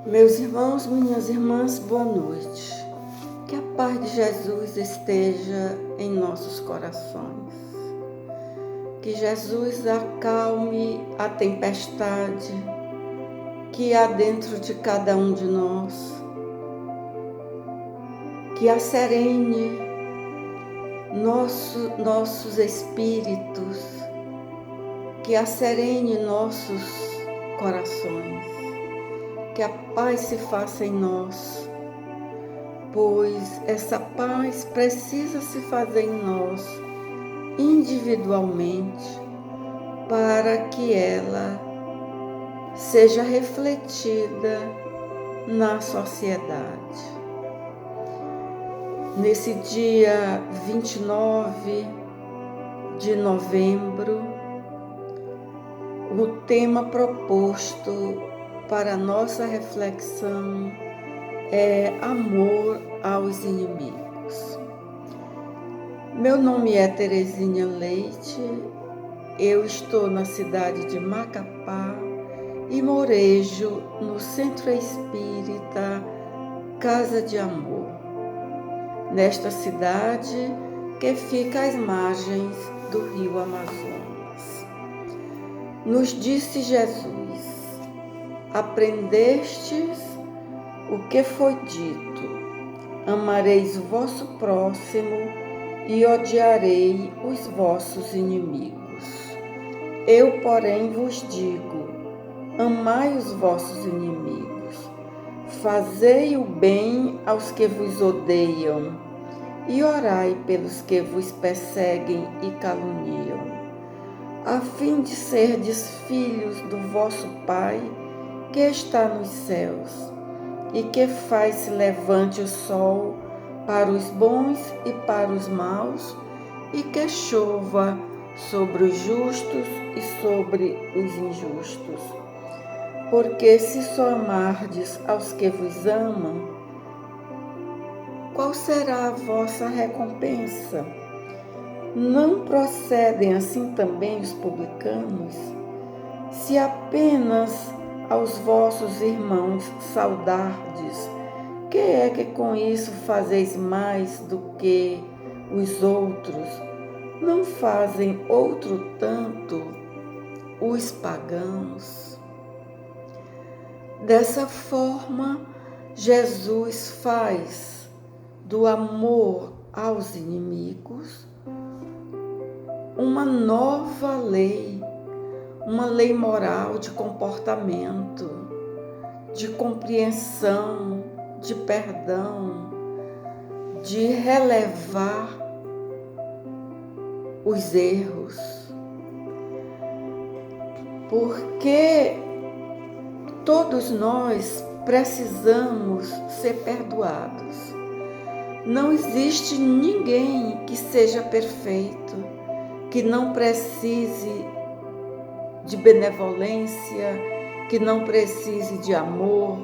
Meus irmãos, minhas irmãs, boa noite. Que a paz de Jesus esteja em nossos corações. Que Jesus acalme a tempestade que há dentro de cada um de nós. Que asserene nossos espíritos. Que asserene nossos corações. Que a paz se faça em nós, pois essa paz precisa se fazer em nós individualmente para que ela seja refletida na sociedade. Nesse dia 29 de novembro, o tema proposto para nossa reflexão é amor aos inimigos. Meu nome é Terezinha Leite, eu estou na cidade de Macapá e morejo no Centro Espírita Casa de Amor, nesta cidade que fica às margens do rio Amazonas. Nos disse Jesus: aprendestes o que foi dito, amareis o vosso próximo e odiarei os vossos inimigos. Eu, porém, vos digo, amai os vossos inimigos, fazei o bem aos que vos odeiam e orai pelos que vos perseguem e caluniam, a fim de serdes filhos do vosso Pai que está nos céus, e que faz se levante o sol para os bons e para os maus, e que chova sobre os justos e sobre os injustos. Porque se só amardes aos que vos amam, qual será a vossa recompensa? Não procedem assim também os publicanos? Se apenas aos vossos irmãos saudardes, que é que com isso fazeis mais do que os outros? Não fazem outro tanto os pagãos? Dessa forma, Jesus faz do amor aos inimigos uma nova lei, uma lei moral de comportamento, de compreensão, de perdão, de relevar os erros. Porque todos nós precisamos ser perdoados. Não existe ninguém que seja perfeito, que não precise de benevolência, que não precise de amor,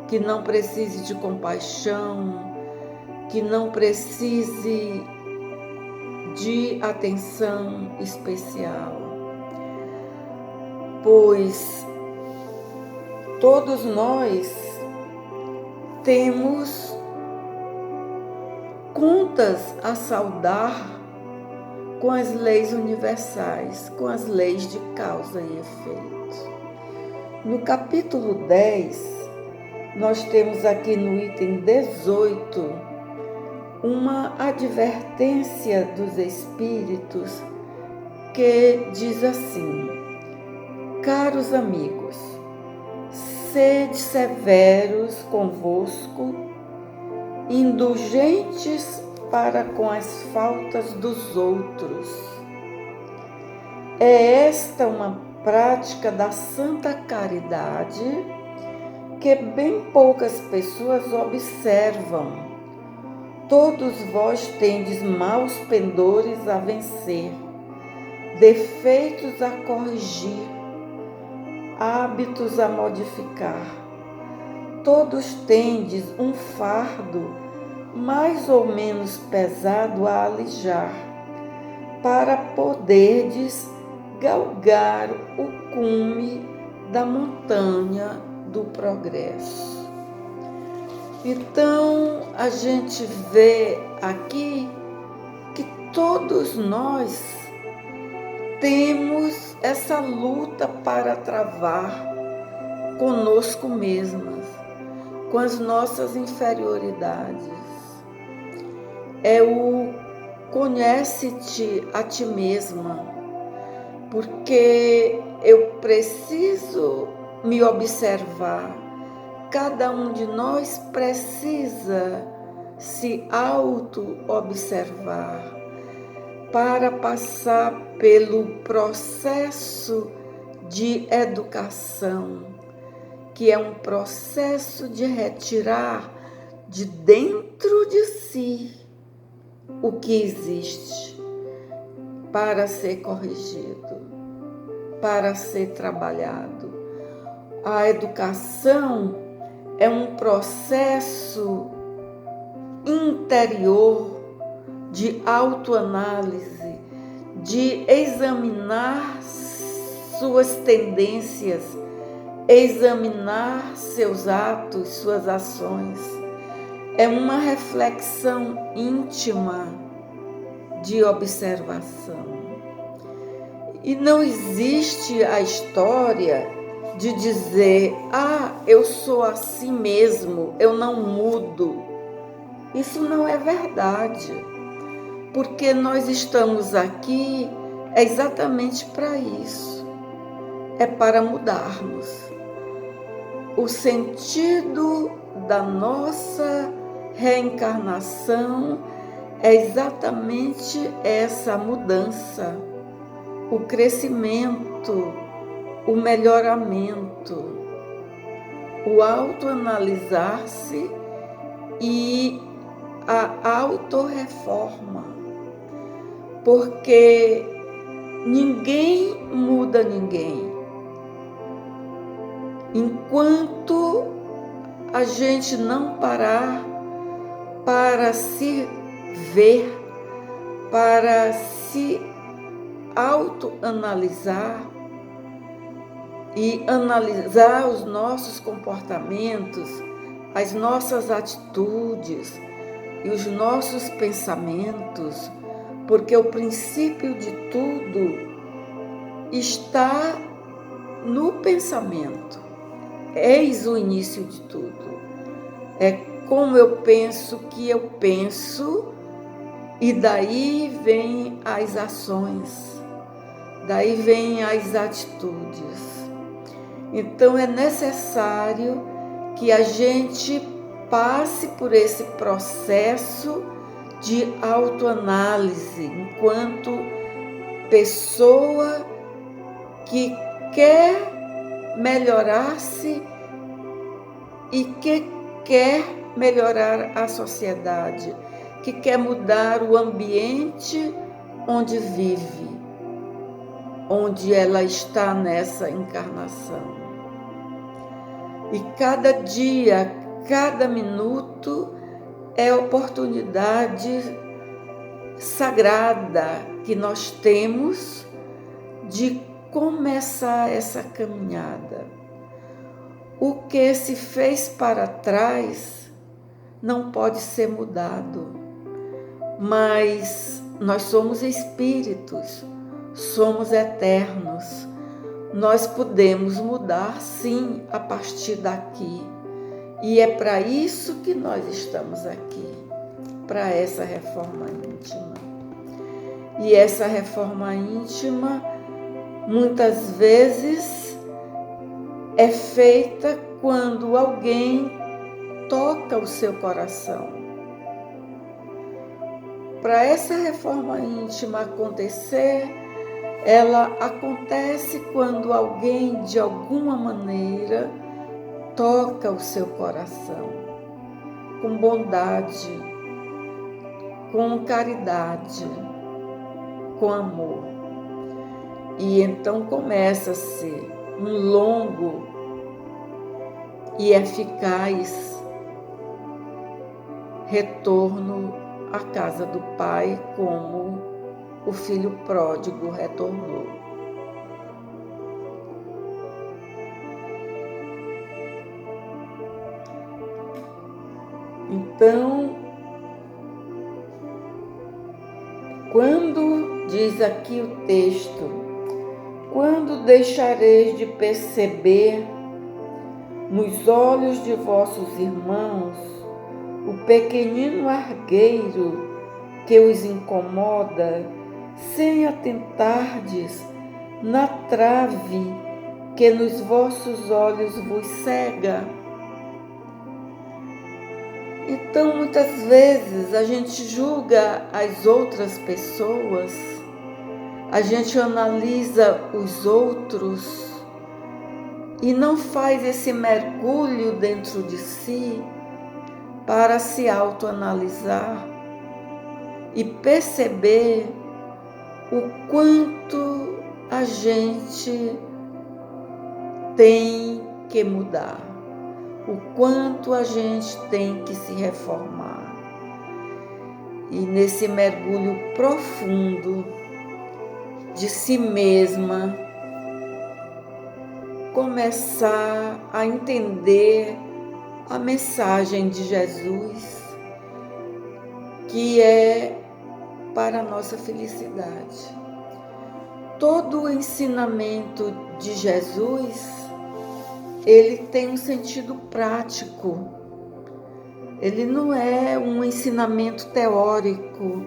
que não precise de compaixão, que não precise de atenção especial. Pois todos nós temos contas a saldar com as leis universais, com as leis de causa e efeito. No capítulo 10, nós temos aqui no item 18, uma advertência dos espíritos que diz assim: caros amigos, sede severos convosco, indulgentes para com as faltas dos outros. É esta uma prática da santa caridade que bem poucas pessoas observam. Todos vós tendes maus pendores a vencer, defeitos a corrigir, hábitos a modificar. Todos tendes um fardo mais ou menos pesado a alijar, para poderdes galgar o cume da montanha do progresso. Então, a gente vê aqui que todos nós temos essa luta para travar conosco mesmas, com as nossas inferioridades. É o conhece-te a ti mesma, porque eu preciso me observar. Cada um de nós precisa se auto-observar para passar pelo processo de educação, que é um processo de retirar de dentro de si o que existe para ser corrigido, para ser trabalhado. A educação é um processo interior de autoanálise, de examinar suas tendências, examinar seus atos, suas ações. É uma reflexão íntima de observação. E não existe a história de dizer, eu sou assim mesmo, eu não mudo. Isso não é verdade, porque nós estamos aqui exatamente para isso, é para mudarmos. O sentido da nossa reencarnação é exatamente essa mudança, o crescimento, o melhoramento, o autoanalisar-se e a autorreforma, porque ninguém muda ninguém. Enquanto a gente não parar para se ver, para se autoanalisar e analisar os nossos comportamentos, as nossas atitudes e os nossos pensamentos, porque o princípio de tudo está no pensamento. Eis o início de tudo. É como eu penso que eu penso, e daí vêm as ações, daí vêm as atitudes. Então é necessário que a gente passe por esse processo de autoanálise, enquanto pessoa que quer melhorar-se e que quer melhorar a sociedade, que quer mudar o ambiente onde vive, onde ela está nessa encarnação. E cada dia, cada minuto é oportunidade sagrada que nós temos de começar essa caminhada. O que se fez para trás não pode ser mudado, mas nós somos espíritos, somos eternos. Nós podemos mudar, sim, a partir daqui. E é para isso que nós estamos aqui, para essa reforma íntima. E essa reforma íntima, muitas vezes, é feita quando alguém toca o seu coração. Para essa reforma íntima acontecer, ela acontece quando alguém, de alguma maneira, toca o seu coração, com bondade, com caridade, com amor. E então começa-se um longo e eficaz retorno à casa do Pai, como o filho pródigo retornou. Então, quando diz aqui o texto, quando deixareis de perceber nos olhos de vossos irmãos o pequenino argueiro que os incomoda, sem atentardes na trave que nos vossos olhos vos cega? Então, muitas vezes, a gente julga as outras pessoas, a gente analisa os outros e não faz esse mergulho dentro de si para se autoanalisar e perceber o quanto a gente tem que mudar, o quanto a gente tem que se reformar. E nesse mergulho profundo de si mesma, começar a entender a mensagem de Jesus, que é para a nossa felicidade. Todo o ensinamento de Jesus, ele tem um sentido prático. Ele não é um ensinamento teórico,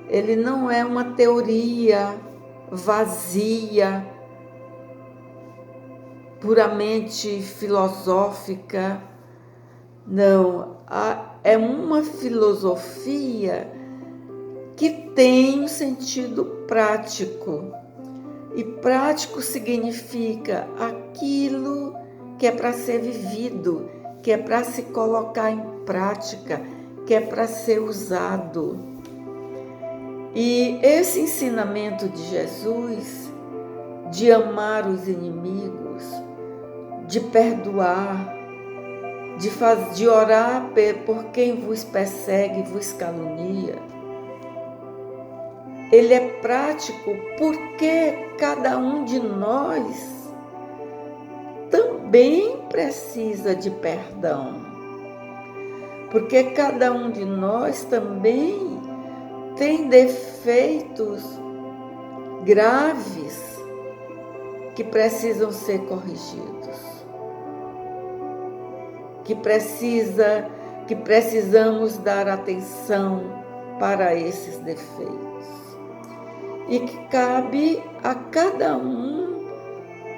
ele não é uma teoria vazia, puramente filosófica. Não, é uma filosofia que tem um sentido prático. E prático significa aquilo que é para ser vivido, que é para se colocar em prática, que é para ser usado. E esse ensinamento de Jesus, de amar os inimigos, de perdoar, de orar por quem vos persegue e vos calunia, ele é prático porque cada um de nós também precisa de perdão. Porque cada um de nós também tem defeitos graves que precisam ser corrigidos, que precisamos dar atenção para esses defeitos. E que cabe a cada um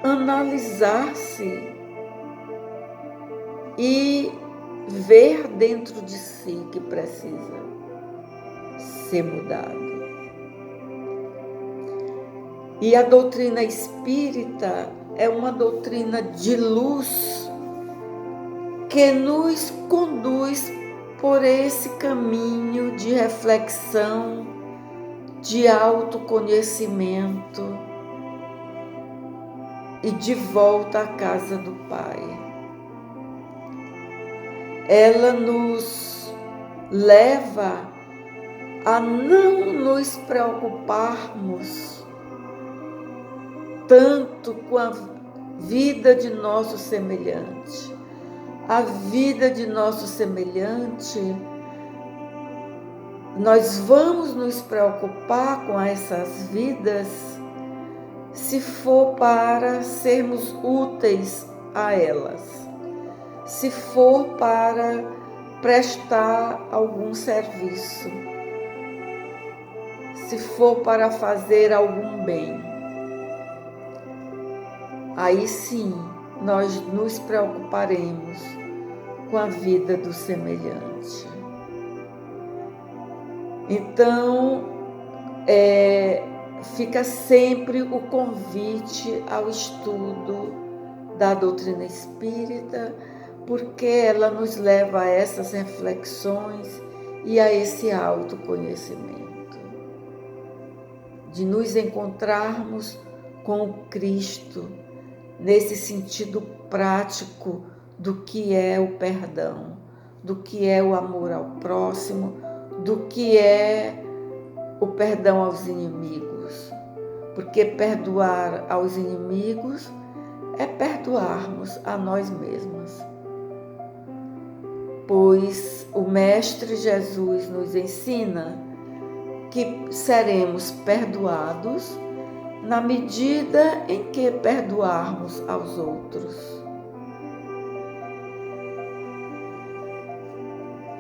analisar-se e ver dentro de si que precisa ser mudado. E a doutrina espírita é uma doutrina de luz que nos conduz por esse caminho de reflexão, de autoconhecimento e de volta à casa do Pai. Ela nos leva a não nos preocuparmos tanto com a vida de nosso semelhante. A vida de nosso semelhante, nós vamos nos preocupar com essas vidas se for para sermos úteis a elas, se for para prestar algum serviço, se for para fazer algum bem. Aí sim, nós nos preocuparemos com a vida do semelhante. Então, fica sempre o convite ao estudo da doutrina espírita, porque ela nos leva a essas reflexões e a esse autoconhecimento, de nos encontrarmos com o Cristo, nesse sentido prático do que é o perdão, do que é o amor ao próximo, do que é o perdão aos inimigos. Porque perdoar aos inimigos é perdoarmos a nós mesmos. pois o Mestre Jesus nos ensina que seremos perdoados na medida em que perdoarmos aos outros.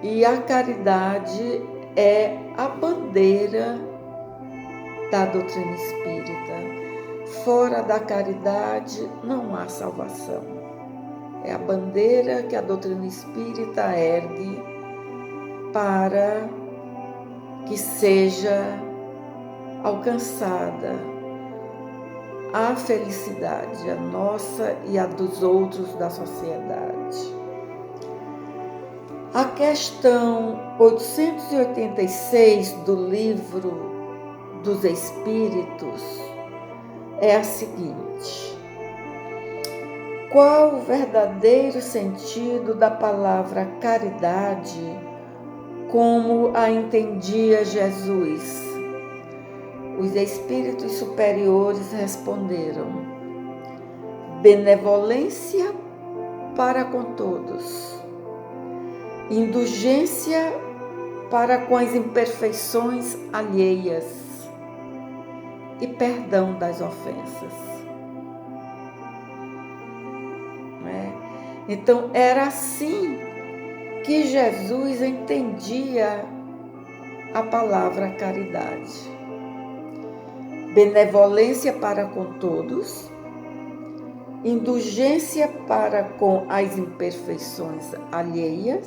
E a caridade é a bandeira da doutrina espírita. Fora da caridade não há salvação. É a bandeira que a doutrina espírita ergue para que seja alcançada a felicidade, a nossa e a dos outros da sociedade. A questão 886 do Livro dos Espíritos é a seguinte: qual o verdadeiro sentido da palavra caridade como a entendia Jesus? Os espíritos superiores responderam: benevolência para com todos, indulgência para com as imperfeições alheias e perdão das ofensas. Então, era assim que Jesus entendia a palavra caridade. Benevolência para com todos, indulgência para com as imperfeições alheias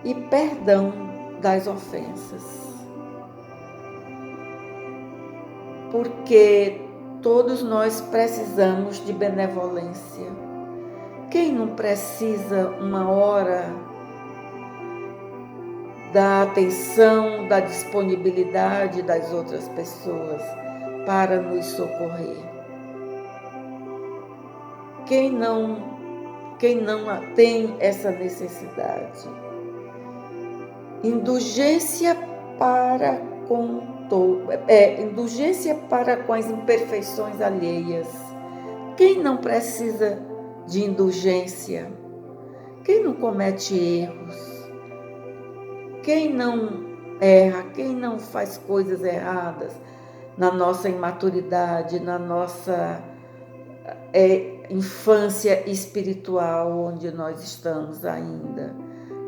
e perdão das ofensas. Porque todos nós precisamos de benevolência. Quem não precisa uma hora da atenção, da disponibilidade das outras pessoas para nos socorrer? Quem não tem essa necessidade? Indulgência para com indulgência para com as imperfeições alheias. Quem não precisa de indulgência? Quem não comete erros? Quem não erra? Quem não faz coisas erradas na nossa imaturidade, na nossa infância espiritual, onde nós estamos ainda?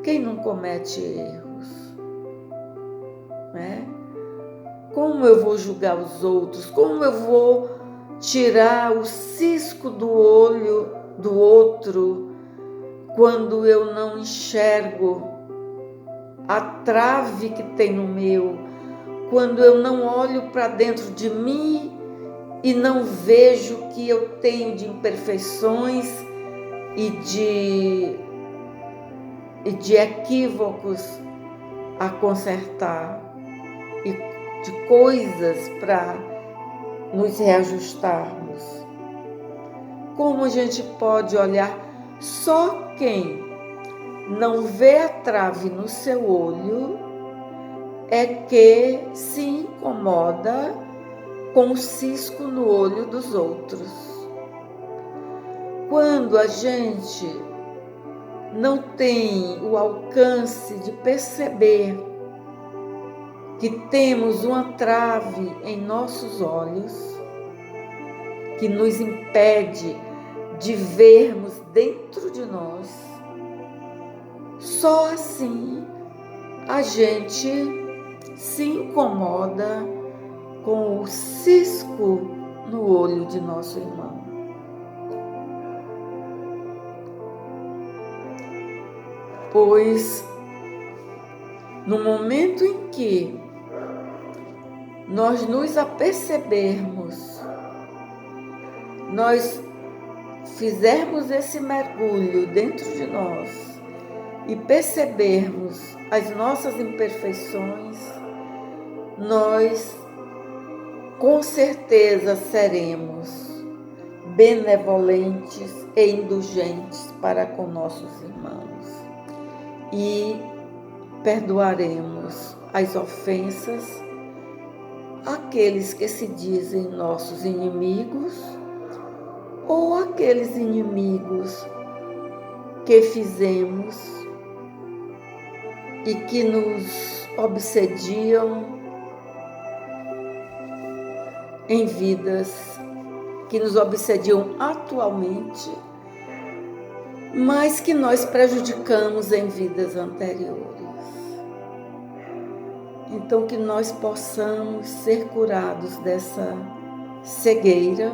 Quem não comete erros? Como eu vou julgar os outros? Como eu vou tirar o cisco do olho do outro quando eu não enxergo a trave que tem no meu, quando eu não olho para dentro de mim e não vejo o que eu tenho de imperfeições e de equívocos a consertar e de coisas para nos reajustarmos? Como a gente pode olhar? Só quem não vê a trave no seu olho é que se incomoda com o cisco no olho dos outros. Quando a gente não tem o alcance de perceber que temos uma trave em nossos olhos, que nos impede de vermos dentro de nós, só assim a gente se incomoda com o cisco no olho de nosso irmão. Pois no momento em que nós nos apercebermos, nós fizermos esse mergulho dentro de nós e percebermos as nossas imperfeições, nós com certeza seremos benevolentes e indulgentes para com nossos irmãos e perdoaremos as ofensas àqueles que se dizem nossos inimigos ou aqueles inimigos que fizemos e que nos obsediam em vidas, que nos obsediam atualmente, mas que nós prejudicamos em vidas anteriores. Então, que nós possamos ser curados dessa cegueira,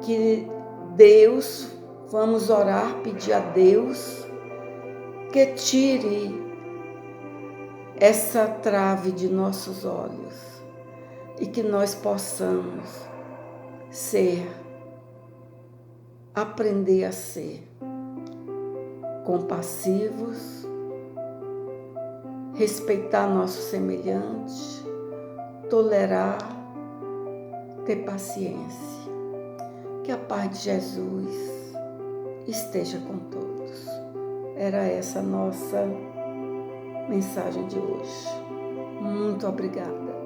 que Deus, vamos orar, pedir a Deus que tire essa trave de nossos olhos e que nós possamos aprender a ser compassivos, respeitar nosso semelhante, tolerar, ter paciência. Que a paz de Jesus esteja com todos. Era essa a nossa mensagem de hoje. Muito obrigada.